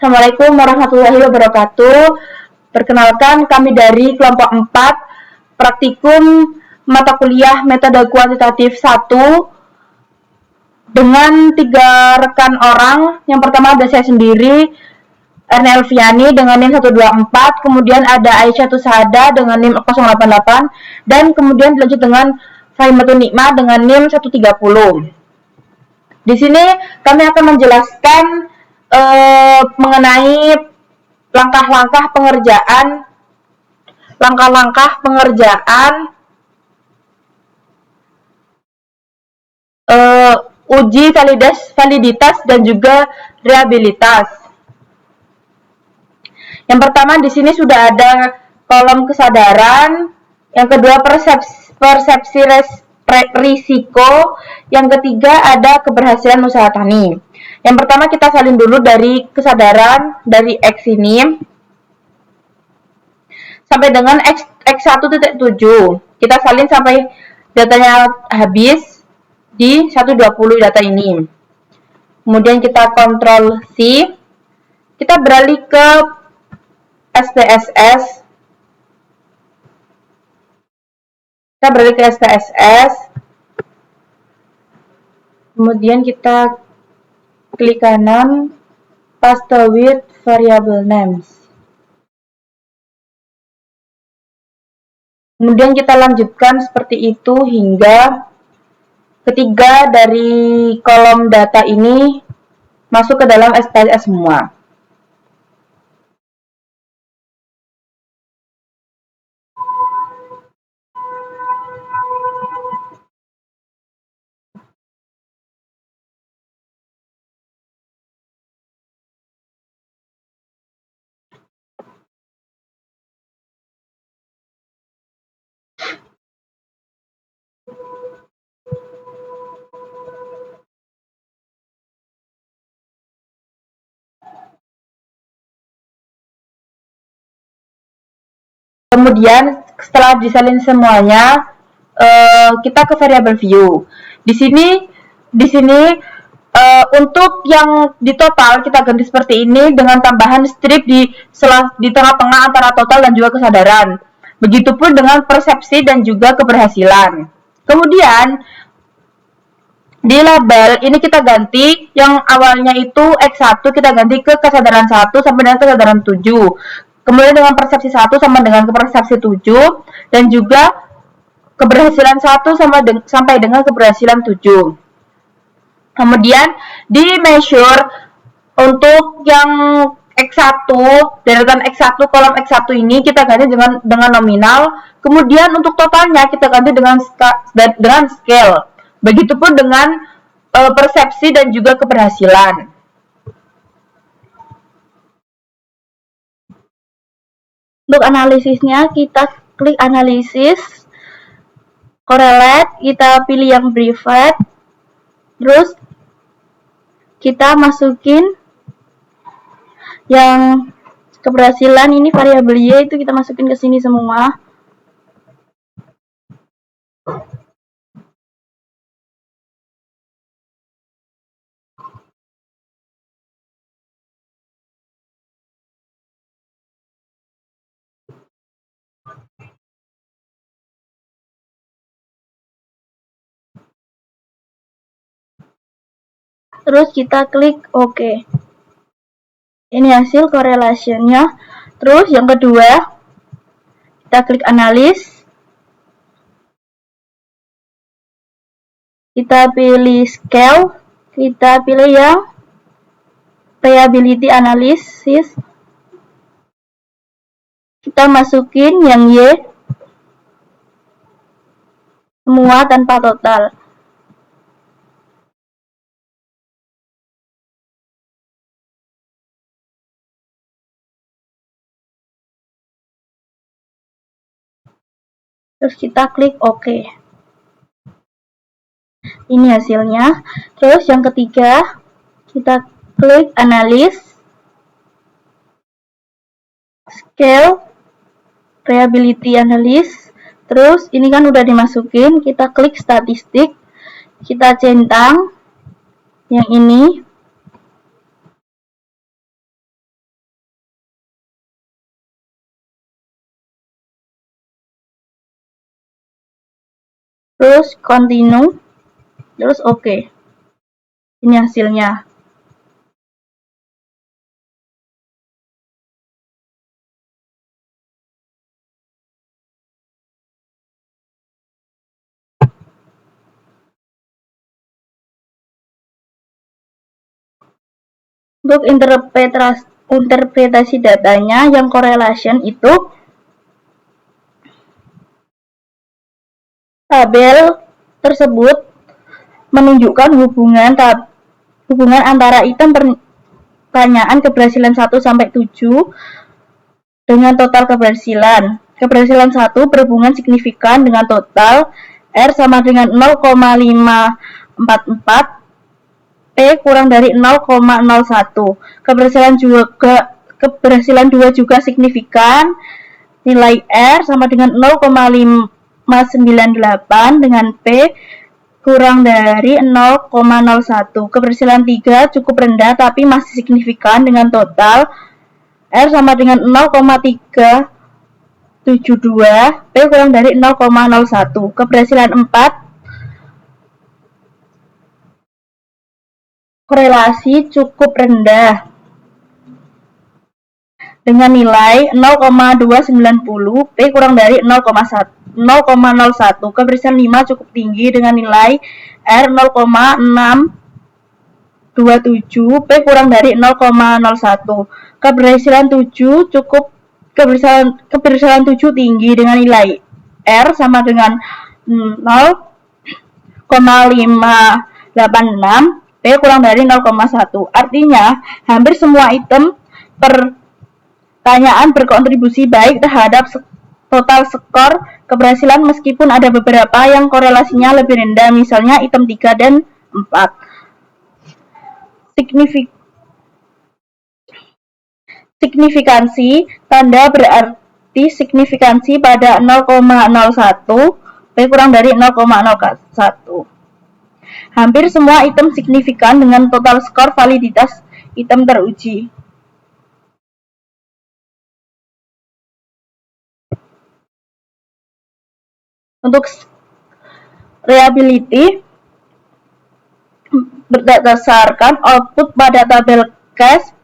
Assalamualaikum warahmatullahi wabarakatuh. Perkenalkan, kami dari kelompok 4 praktikum mata kuliah metode kuantitatif 1 dengan 3 rekan orang. Yang pertama ada saya sendiri, Erna Elviani dengan NIM 124, kemudian ada Aisyah Tusada dengan NIM 088, dan kemudian dilanjut dengan Fahimatun Nikmah dengan NIM 130. Di sini kami akan menjelaskan mengenai langkah-langkah pengerjaan uji validitas dan juga reliabilitas. Yang pertama di sini sudah ada kolom kesadaran, yang kedua persepsi risiko, yang ketiga ada keberhasilan usaha tani. Yang pertama kita salin dulu dari kesadaran dari X ini sampai dengan X1.7. Kita salin sampai datanya habis di 120 data ini. Kemudian kita Ctrl C. Kita beralih ke SPSS. Kemudian kita klik kanan, paste with variable names. Kemudian kita lanjutkan seperti itu hingga ketiga dari kolom data ini masuk ke dalam SPSS semua. Kemudian setelah disalin semuanya, kita ke variable view. Di sini untuk yang di total kita ganti seperti ini dengan tambahan strip di tengah-tengah antara total dan juga kesadaran. Begitupun dengan persepsi dan juga keberhasilan. Kemudian di label ini kita ganti yang awalnya itu X1 kita ganti ke kesadaran 1 sampai dengan kesadaran 7. Kemudian dengan persepsi 1 sama dengan persepsi 7, dan juga keberhasilan 1 sampai dengan keberhasilan 7. Kemudian di measure untuk yang X1, deretan X1, kolom X1 ini kita ganti dengan nominal. Kemudian untuk totalnya kita ganti dengan scale. Begitupun dengan persepsi dan juga keberhasilan. Untuk analisisnya kita klik analisis, correlate, kita pilih yang private, terus kita masukin yang keberhasilan ini variabel Y itu kita masukin ke sini semua. Terus kita klik OK. Ini hasil correlation-nya. Terus yang kedua, kita klik analis. Kita pilih scale. Kita pilih yang reliability analysis. Kita masukin yang Y. Semua tanpa total. Terus kita klik OK. Ini hasilnya. Terus yang ketiga, kita klik analis, scale, reliability analysis. Terus ini kan udah dimasukin, kita klik statistik, kita centang yang ini. terus continue, terus oke. Ini hasilnya. Untuk interpretasi datanya yang correlation itu tabel tersebut menunjukkan hubungan antara item pertanyaan keberhasilan 1 sampai 7 dengan total keberhasilan. Keberhasilan 1 berhubungan signifikan dengan total R sama dengan 0,544 P kurang dari 0,01. Keberhasilan 2 juga signifikan. Nilai R sama dengan 0,598 dengan P kurang dari 0,01. Keberhasilan 3 cukup rendah tapi masih signifikan dengan total R sama dengan 0,372, P kurang dari 0,01. Keberhasilan 4 korelasi cukup rendah dengan nilai 0,290, P kurang dari 0,01. Keberhasilan 5 cukup tinggi dengan nilai R 0,627, P kurang dari 0,01. Keberhasilan 7 cukup keberhasilan 7 tinggi dengan nilai R sama dengan 0,586, P kurang dari 0,1. Artinya, hampir semua item pertanyaan berkontribusi baik terhadap total skor keberhasilan meskipun ada beberapa yang korelasinya lebih rendah, misalnya item 3 dan 4. Signifikansi tanda berarti signifikansi pada 0,01, P kurang dari 0,01. Hampir semua item signifikan dengan total skor validitas item teruji. Untuk reliability berdasarkan output pada tabel cache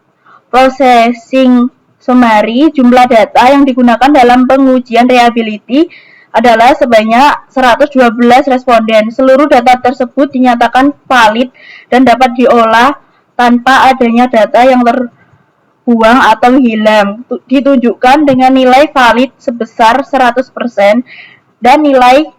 processing summary, jumlah data yang digunakan dalam pengujian reliability adalah sebanyak 112 responden. Seluruh data tersebut dinyatakan valid dan dapat diolah tanpa adanya data yang terbuang atau hilang. Ditunjukkan dengan nilai valid sebesar 100% dan nilai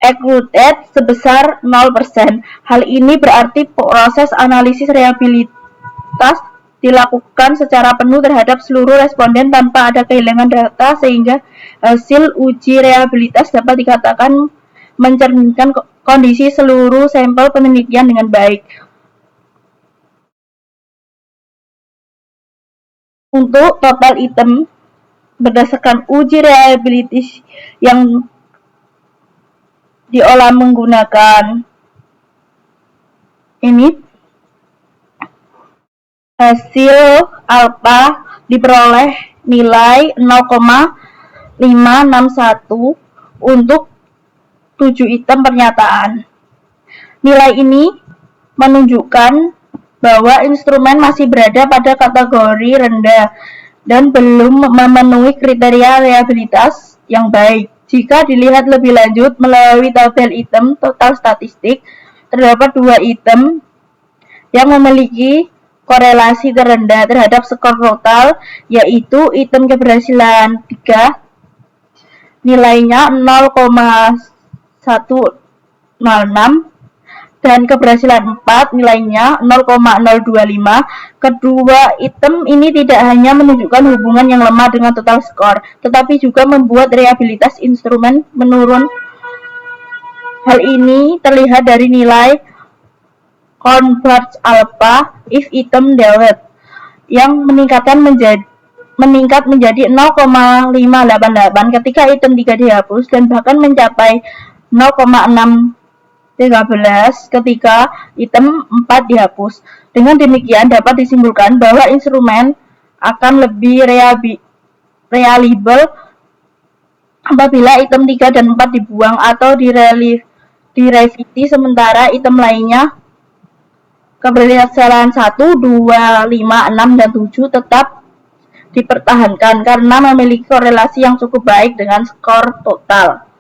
accurate sebesar 0%. Hal ini berarti proses analisis reliabilitas dilakukan secara penuh terhadap seluruh responden tanpa ada kehilangan data, sehingga hasil uji reliabilitas dapat dikatakan mencerminkan kondisi seluruh sampel penelitian dengan baik. Untuk total item berdasarkan uji reliability yang diolah menggunakan ini, hasil alpha diperoleh nilai 0,561 untuk 7 item pernyataan. Nilai ini menunjukkan bahwa instrumen masih berada pada kategori rendah dan belum memenuhi kriteria reliabilitas yang baik. Jika dilihat lebih lanjut melalui tabel item total statistik, terdapat 2 item yang memiliki korelasi terendah terhadap skor total, yaitu item keberhasilan 3 nilainya 0,106 dan keberhasilan 4 nilainya 0,025. Kedua item ini tidak hanya menunjukkan hubungan yang lemah dengan total skor, tetapi juga membuat reliabilitas instrumen menurun. Hal ini terlihat dari nilai converge alpha if item delete yang meningkat menjadi 0,588 ketika item 3 dihapus dan bahkan mencapai 0,613 ketika item 4 dihapus. Dengan demikian dapat disimpulkan bahwa instrumen akan lebih reliable apabila item 3 dan 4 dibuang atau direvisi, sementara item lainnya keberhasilan 1, 2, 5, 6, dan 7 tetap dipertahankan karena memiliki korelasi yang cukup baik dengan skor total.